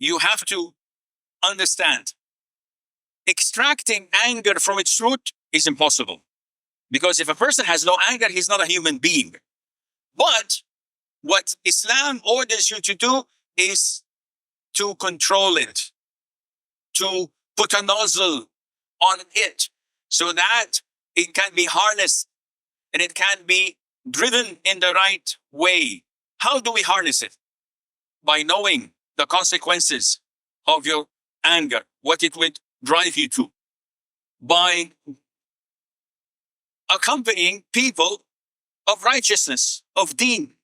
you have to understand, extracting anger from its root is impossible. Because if a person has no anger, he's not a human being. But what Islam orders you to do is to control it, to put a nozzle on it so that it can be harnessed and it can be driven in the right way. How do we harness it? By knowing the consequences of your anger, what it would drive you to. By accompanying people of righteousness, of deen.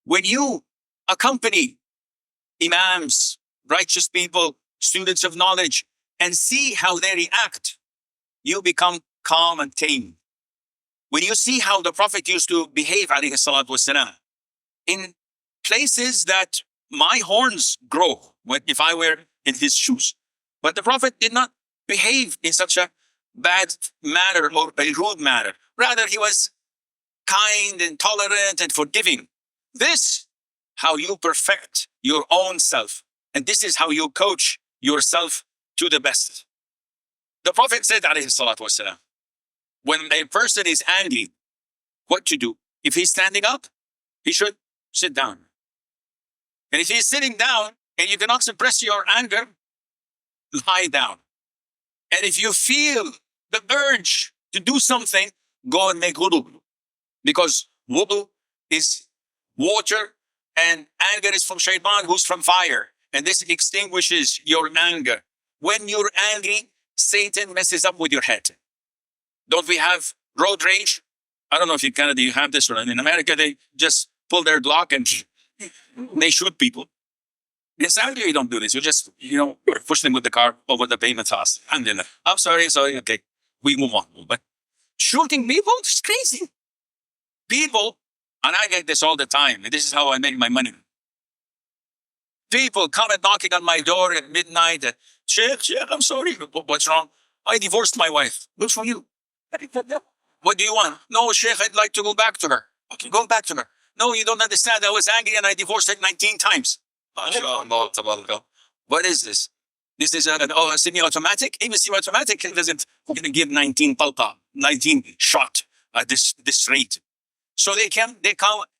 When you accompany imams, righteous people, students of knowledge, and see how they react, you become calm and tame. When you see how the Prophet used to behave, alayhi salatu wasalam, in places that my horns grow if I were in his shoes. But the Prophet did not behave in such a bad manner or a rude manner. Rather, he was kind and tolerant and forgiving. This, how you perfect your own self. And this is how you coach yourself to the best. The Prophet said, alayhi salatu wasalam, when a person is angry, what to do? If he's standing up, he should sit down. And if he's sitting down and you cannot suppress your anger, lie down. And if you feel the urge to do something, go and make wudu. Because wudu is water and anger is from shaitan, who's from fire. And this extinguishes your anger. When you're angry, Satan messes up with your head. Don't we have road rage? I don't know if in Canada you have this, or in America they just pull their Glock and they shoot people. In Saudi you don't do this. You just, push them with the car over the pavement house. And then, I'm sorry, okay, we move on. But shooting people, it's crazy. People, and I get this all the time, and this is how I make my money. People come and knocking on my door at midnight. Sheikh, I'm sorry. What's wrong? I divorced my wife. Good for you. What do you want? No, Sheikh, I'd like to go back to her. Okay, go back to her. No, you don't understand. I was angry and I divorced her 19 times. What is this? This is a semi-automatic. Even semi-automatic doesn't give 19 talqa, 19 shot at this rate. So they come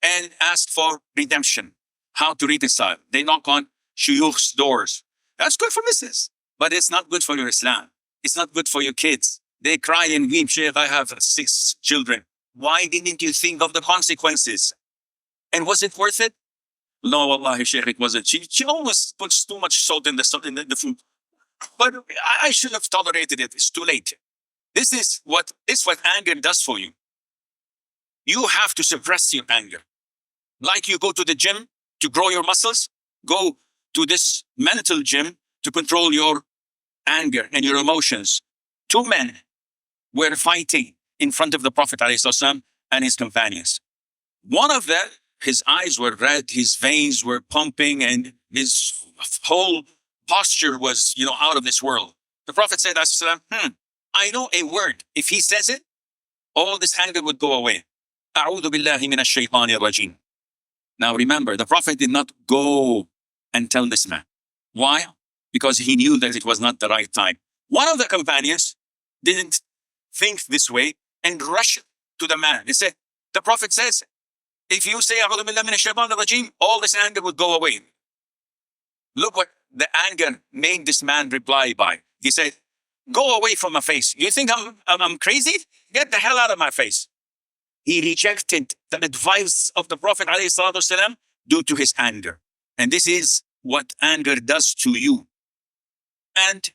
and ask for redemption. How to reconcile. They knock on shuyukh's doors. That's good for business, but it's not good for your Islam. It's not good for your kids. They cry and weep, Sheikh, I have 6 children. Why didn't you think of the consequences? And was it worth it? No, wallahi, Sheikh, it wasn't. She always puts too much salt in the food. But I should have tolerated it. It's too late. This is what anger does for you. You have to suppress your anger. Like you go to the gym to grow your muscles, go to this mental gym to control your anger and your emotions. 2 men were fighting in front of the Prophet ﷺ and his companions. One of them, his eyes were red, his veins were pumping, and his whole posture was, out of this world. The Prophet said, I know a word. If he says it, all this anger would go away. أعوذ بالله من الشيطان الرجيم. Now remember, the Prophet did not go and tell this man. Why? Because he knew that it was not the right time. One of the companions didn't think this way and rushed to the man. He said, the Prophet says, if you say, أعوذ بالله من الشيطان الرجيم, all this anger would go away. Look what the anger made this man reply by. He said, go away from my face. You think I'm crazy? Get the hell out of my face. He rejected the advice of the Prophet ﷺ due to his anger. And this is what anger does to you. And